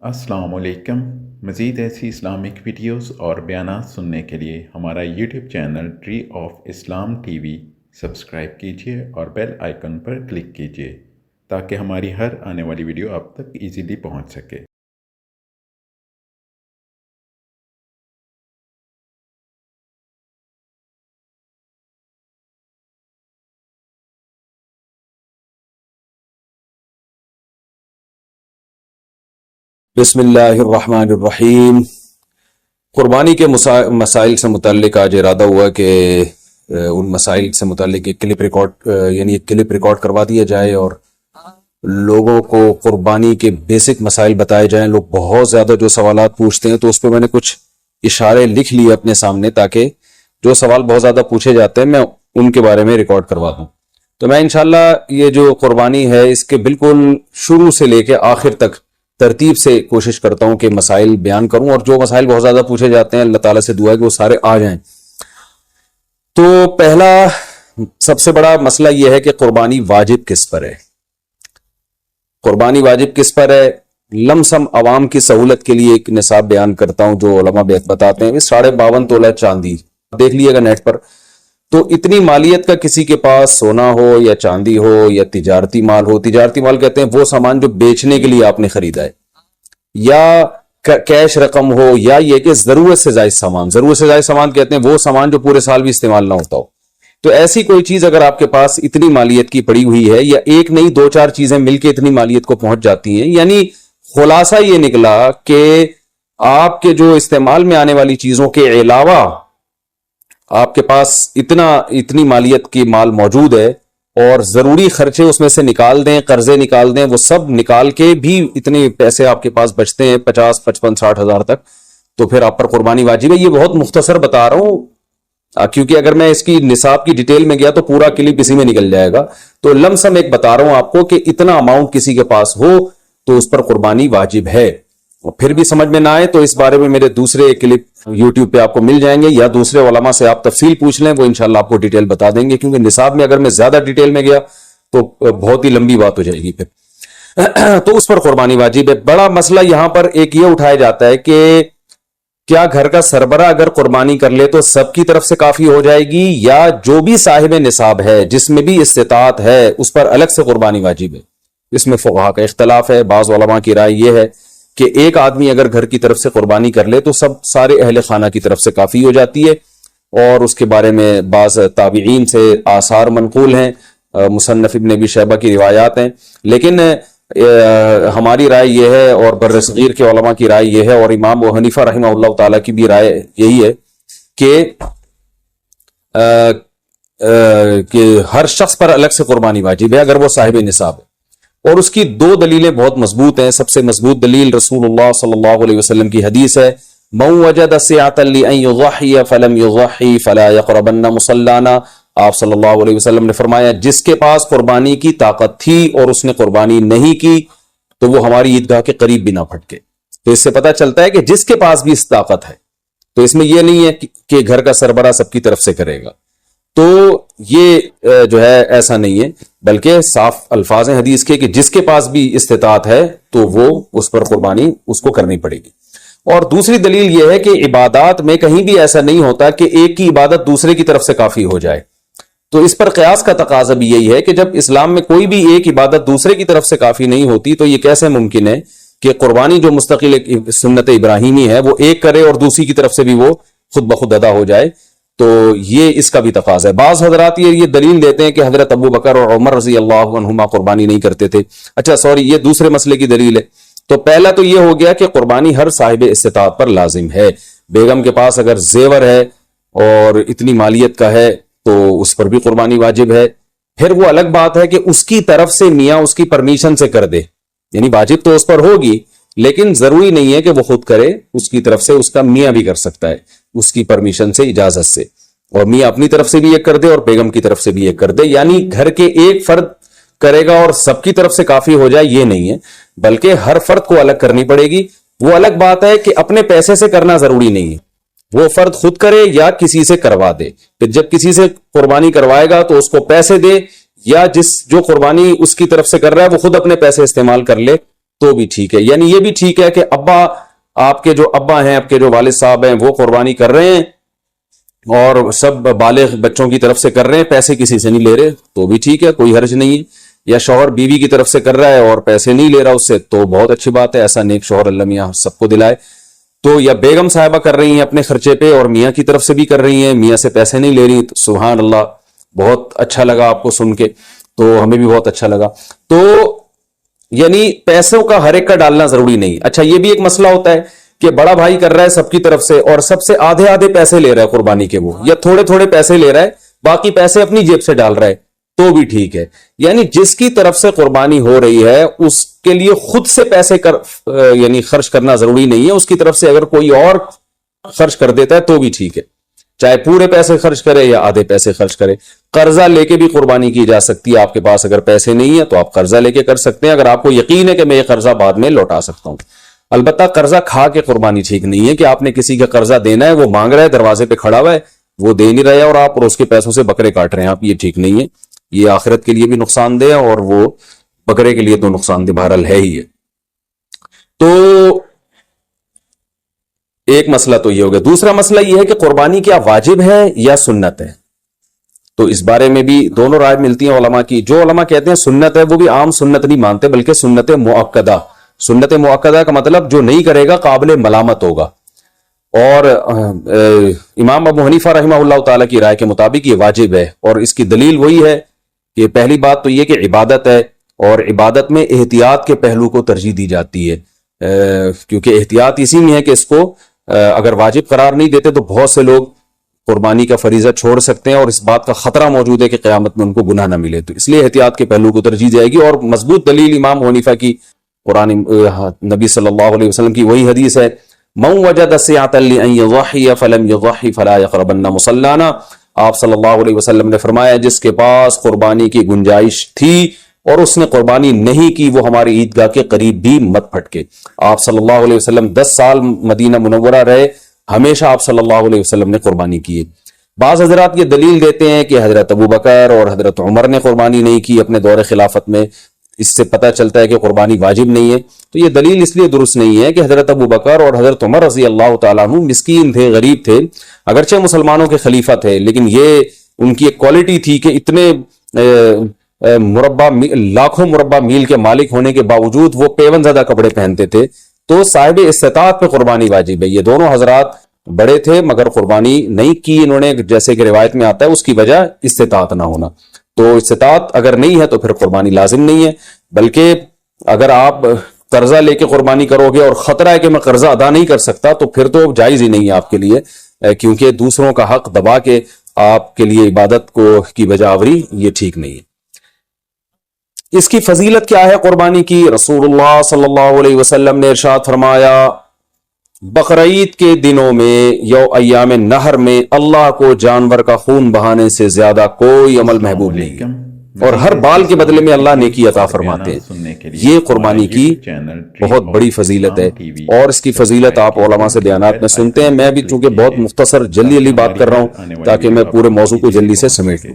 السلام علیکم۔ مزید ایسی اسلامک ویڈیوز اور بیانات سننے کے لیے ہمارا YouTube channel tree of Islam T V subscribe کیجیے اور بیل آئیکن پر کلک کیجیے تاکہ ہماری ہر آنے والی ویڈیو آپ تک ایزیلی پہنچ سکے۔ بسم اللہ الرحمن الرحیم۔ قربانی کے مسائل سے متعلق آج ارادہ ہوا کہ ان مسائل سے متعلق ایک کلپ ریکارڈ کروا دیا جائے اور لوگوں کو قربانی کے بیسک مسائل بتائے جائیں۔ لوگ بہت زیادہ جو سوالات پوچھتے ہیں تو اس پہ میں نے کچھ اشارے لکھ لیے اپنے سامنے تاکہ جو سوال بہت زیادہ پوچھے جاتے ہیں میں ان کے بارے میں ریکارڈ کروا دوں۔ تو میں انشاءاللہ یہ جو قربانی ہے اس کے بالکل شروع سے لے کے آخر تک ترتیب سے کوشش کرتا ہوں کہ مسائل بیان کروں، اور جو مسائل بہت زیادہ پوچھے جاتے ہیں اللہ تعالیٰ سے دعا ہے کہ وہ سارے آ جائیں۔ تو پہلا سب سے بڑا مسئلہ یہ ہے کہ قربانی واجب کس پر ہے۔ قربانی واجب کس پر ہے؟ لم سم عوام کی سہولت کے لیے ایک نصاب بیان کرتا ہوں جو علماء بتاتے ہیں 52.5 تولہ چاندی، دیکھ لیے گا نیٹ پر۔ تو اتنی مالیت کا کسی کے پاس سونا ہو یا چاندی ہو یا تجارتی مال ہو، تجارتی مال کہتے ہیں وہ سامان جو بیچنے کے لیے آپ نے خریدا ہے، یا کیش رقم ہو، یا یہ کہ ضرورت سے زائد سامان، ضرورت سے زائد سامان کہتے ہیں وہ سامان جو پورے سال بھی استعمال نہ ہوتا ہو۔ تو ایسی کوئی چیز اگر آپ کے پاس اتنی مالیت کی پڑی ہوئی ہے، یا ایک نہیں 2-4 چیزیں مل کے اتنی مالیت کو پہنچ جاتی ہیں، یعنی خلاصہ یہ نکلا کہ آپ کے جو استعمال میں آنے والی چیزوں کے علاوہ آپ کے پاس اتنی مالیت کی مال موجود ہے، اور ضروری خرچے اس میں سے نکال دیں، قرضے نکال دیں، وہ سب نکال کے بھی اتنے پیسے آپ کے پاس بچتے ہیں 50, 55, 60 ہزار تک، تو پھر آپ پر قربانی واجب ہے۔ یہ بہت مختصر بتا رہا ہوں کیونکہ اگر میں اس کی نصاب کی ڈیٹیل میں گیا تو پورا کلپ اسی میں نکل جائے گا، تو لم سم ایک بتا رہا ہوں آپ کو کہ اتنا اماؤنٹ کسی کے پاس ہو تو اس پر قربانی واجب ہے۔ اور پھر بھی سمجھ میں نہ آئے تو اس بارے میں میرے دوسرے کلپ یوٹیوب پہ آپ کو مل جائیں گے، یا دوسرے علماء سے آپ تفصیل پوچھ لیں، وہ انشاءاللہ آپ کو ڈیٹیل بتا دیں گے، کیونکہ نصاب میں اگر میں زیادہ ڈیٹیل میں گیا تو بہت ہی لمبی بات ہو جائے گی پھر۔ تو اس پر قربانی واجب ہے۔ بڑا مسئلہ یہاں پر ایک یہ اٹھایا جاتا ہے کہ کیا گھر کا سربراہ اگر قربانی کر لے تو سب کی طرف سے کافی ہو جائے گی، یا جو بھی صاحب نصاب ہے جس میں بھی استطاعت ہے اس پر الگ سے قربانی واجب ہے؟ اس میں فقہا کا اختلاف ہے۔ بعض علماء کی رائے یہ ہے کہ ایک آدمی اگر گھر کی طرف سے قربانی کر لے تو سارے اہل خانہ کی طرف سے کافی ہو جاتی ہے، اور اس کے بارے میں بعض تابعین سے آثار منقول ہیں، مصنف ابن ابی شیبہ کی روایات ہیں، لیکن ہماری رائے یہ ہے، اور بر صغیر کے علماء کی رائے یہ ہے، اور امام ابو حنیفہ رحمہ اللہ تعالیٰ کی بھی رائے یہی ہے کہ ہر شخص پر الگ سے قربانی واجب ہے اگر وہ صاحب نصاب ہے۔ اور اس کی 2 دلیلیں بہت مضبوط ہیں۔ سب سے مضبوط دلیل رسول اللہ صلی اللہ علیہ وسلم کی حدیث ہے، من وجد سعۃ لأن یضحی فلم یضحی فلا یقربن مصلانا۔ آپ صلی اللہ علیہ وسلم نے فرمایا جس کے پاس قربانی کی طاقت تھی اور اس نے قربانی نہیں کی تو وہ ہماری عیدگاہ کے قریب بھی نہ پھٹکے۔ تو اس سے پتہ چلتا ہے کہ جس کے پاس بھی اس طاقت ہے، تو اس میں یہ نہیں ہے کہ گھر کا سربراہ سب کی طرف سے کرے گا، تو یہ جو ہے ایسا نہیں ہے، بلکہ صاف الفاظ ہیں حدیث کے کہ جس کے پاس بھی استطاعت ہے تو وہ اس پر قربانی اس کو کرنی پڑے گی۔ اور دوسری دلیل یہ ہے کہ عبادات میں کہیں بھی ایسا نہیں ہوتا کہ ایک کی عبادت دوسرے کی طرف سے کافی ہو جائے، تو اس پر قیاس کا تقاضا بھی یہی ہے کہ جب اسلام میں کوئی بھی ایک عبادت دوسرے کی طرف سے کافی نہیں ہوتی تو یہ کیسے ممکن ہے کہ قربانی جو مستقل سنت ابراہیمی ہے وہ ایک کرے اور دوسری کی طرف سے بھی وہ خود بخود ادا ہو جائے؟ تو یہ اس کا بھی تقاضا ہے۔ بعض حضرات یہ دلیل دیتے ہیں کہ حضرت ابو بکر اور عمر رضی اللہ عنہما قربانی نہیں کرتے تھے۔ اچھا سوری، یہ دوسرے مسئلے کی دلیل ہے۔ تو پہلا تو یہ ہو گیا کہ قربانی ہر صاحب استطاعت پر لازم ہے۔ بیگم کے پاس اگر زیور ہے اور اتنی مالیت کا ہے تو اس پر بھی قربانی واجب ہے۔ پھر وہ الگ بات ہے کہ اس کی طرف سے میاں اس کی پرمیشن سے کر دے، یعنی واجب تو اس پر ہوگی لیکن ضروری نہیں ہے کہ وہ خود کرے، اس کی طرف سے اس کا میاں بھی کر سکتا ہے اس کی پرمیشن سے، اجازت سے، اور میاں اپنی طرف سے بھی ایک کر دے اور بیگم کی طرف سے بھی ایک کر دے۔ یعنی گھر کے ایک فرد کرے گا اور سب کی طرف سے کافی ہو جائے یہ نہیں ہے، بلکہ ہر فرد کو الگ کرنی پڑے گی۔ وہ الگ بات ہے کہ اپنے پیسے سے کرنا ضروری نہیں ہے، وہ فرد خود کرے یا کسی سے کروا دے۔ پھر جب کسی سے قربانی کروائے گا تو اس کو پیسے دے، یا جو قربانی اس کی طرف سے کر رہا ہے وہ خود اپنے پیسے استعمال کر لے، تو بھی ٹھیک ہے. یعنی یہ بھی ٹھیک ہے کہ آپ کے جو ابا ہیں، آپ کے جو والد صاحب ہیں، وہ قربانی کر رہے ہیں اور سب بالغ بچوں کی طرف سے کر رہے ہیں، پیسے کسی سے نہیں لے رہے، تو بھی ٹھیک ہے، کوئی حرج نہیں ہے. یا شوہر بیوی کی طرف سے کر رہا ہے اور پیسے نہیں لے رہا اس سے، تو بہت اچھی بات ہے، ایسا نیک شوہر اللہ میاں سب کو دلائے. تو یا بیگم صاحبہ کر رہی ہیں اپنے خرچے پہ اور میاں کی طرف سے بھی کر رہی ہیں، میاں سے پیسے نہیں لے رہی، تو سبحان اللہ، بہت اچھا لگا آپ کو سن کے، تو ہمیں بھی بہت اچھا لگا. تو یعنی پیسوں کا ہر ایک کا ڈالنا ضروری نہیں. اچھا یہ بھی ایک مسئلہ ہوتا ہے کہ بڑا بھائی کر رہا ہے سب کی طرف سے اور سب سے آدھے آدھے پیسے لے رہا ہے قربانی کے، وہ یا تھوڑے تھوڑے پیسے لے رہا ہے، باقی پیسے اپنی جیب سے ڈال رہا ہے، تو بھی ٹھیک ہے. یعنی جس کی طرف سے قربانی ہو رہی ہے اس کے لیے خود سے پیسے یعنی خرچ کرنا ضروری نہیں ہے، اس کی طرف سے اگر کوئی اور خرچ کر دیتا ہے تو بھی ٹھیک ہے، چاہے پورے پیسے خرچ کرے یا آدھے پیسے خرچ کرے. قرضہ لے کے بھی قربانی کی جا سکتی ہے. آپ کے پاس اگر پیسے نہیں ہیں تو آپ قرضہ لے کے کر سکتے ہیں، اگر آپ کو یقین ہے کہ میں یہ قرضہ بعد میں لوٹا سکتا ہوں. البتہ قرضہ کھا کے قربانی ٹھیک نہیں ہے کہ آپ نے کسی کا قرضہ دینا ہے، وہ مانگ رہا ہے، دروازے پہ کھڑا ہوا ہے، وہ دے نہیں رہے اور آپ اس کے پیسوں سے بکرے کاٹ رہے ہیں آپ، یہ ٹھیک نہیں ہے. یہ آخرت کے لیے بھی نقصان دہ اور وہ بکرے کے لیے تو نقصان دہ بہرحال ہے ہی ہے. تو ایک مسئلہ تو یہ ہو گیا. دوسرا مسئلہ یہ ہے کہ قربانی کیا واجب ہے یا سنت ہے؟ تو اس بارے میں بھی دونوں رائے ملتی ہیں علماء کی. جو علماء کہتے ہیں سنت ہے وہ بھی عام سنت نہیں مانتے بلکہ سنت مؤکدہ. سنت مؤکدہ کا مطلب جو نہیں کرے گا قابل ملامت ہوگا. اور امام ابو حنیفہ رحمہ اللہ تعالیٰ کی رائے کے مطابق یہ واجب ہے، اور اس کی دلیل وہی ہے کہ پہلی بات تو یہ کہ عبادت ہے اور عبادت میں احتیاط کے پہلو کو ترجیح دی جاتی ہے، کیونکہ احتیاط اسی میں ہے کہ اس کو اگر واجب قرار نہیں دیتے تو بہت سے لوگ قربانی کا فریضہ چھوڑ سکتے ہیں اور اس بات کا خطرہ موجود ہے کہ قیامت میں ان کو گناہ نہ ملے. تو اس لیے احتیاط کے پہلو کو ترجیح جائے گی. اور مضبوط دلیل امام حنیفہ کی قرآن نبی صلی اللہ علیہ وسلم کی وہی حدیث ہے، من وجد سعة لأن يضحي فلم يضحي فلا يقربن مصلانا. آپ صلی اللہ علیہ وسلم نے فرمایا جس کے پاس قربانی کی گنجائش تھی اور اس نے قربانی نہیں کی وہ ہماری عیدگاہ کے قریب بھی مت پھٹکے. آپ صلی اللہ علیہ وسلم 10 سال مدینہ منورہ رہے، ہمیشہ آپ صلی اللہ علیہ وسلم نے قربانی کی. بعض حضرات یہ دلیل دیتے ہیں کہ حضرت ابو بکر اور حضرت عمر نے قربانی نہیں کی اپنے دور خلافت میں، اس سے پتہ چلتا ہے کہ قربانی واجب نہیں ہے. تو یہ دلیل اس لیے درست نہیں ہے کہ حضرت ابو بکر اور حضرت عمر رضی اللہ تعالیٰ عنہ مسکین تھے، غریب تھے، اگرچہ مسلمانوں کے خلیفہ تھے، لیکن یہ ان کی ایک کوالٹی تھی کہ اتنے لاکھوں مربع میل کے مالک ہونے کے باوجود وہ پیون زدہ کپڑے پہنتے تھے. تو صاحب استطاعت پہ قربانی واجب ہے. یہ دونوں حضرات بڑے تھے مگر قربانی نہیں کی انہوں نے، جیسے کہ روایت میں آتا ہے اس کی وجہ استطاعت نہ ہونا. تو استطاعت اگر نہیں ہے تو پھر قربانی لازم نہیں ہے، بلکہ اگر آپ قرضہ لے کے قربانی کرو گے اور خطرہ ہے کہ میں قرضہ ادا نہیں کر سکتا تو پھر تو جائز ہی نہیں ہے آپ کے لیے، کیونکہ دوسروں کا حق دبا کے آپ کے لیے عبادت کی بجا آوری یہ ٹھیک نہیں ہے. اس کی فضیلت کیا ہے قربانی کی؟ رسول اللہ صلی اللہ علیہ وسلم نے ارشاد فرمایا بقرعید کے دنوں میں یا ایام نہر میں اللہ کو جانور کا خون بہانے سے زیادہ کوئی عمل محبوب نہیں، اور ہر بال کے بدلے میں اللہ نیکی عطا فرماتے ہیں. یہ قربانی کی بہت بڑی فضیلت ہے، اور اس کی فضیلت آپ علماء سے بیانات میں سنتے ہیں. میں بھی چونکہ بہت مختصر جلدی بات کر رہا ہوں تاکہ میں پورے موضوع کو جلدی سے سمیٹ لوں.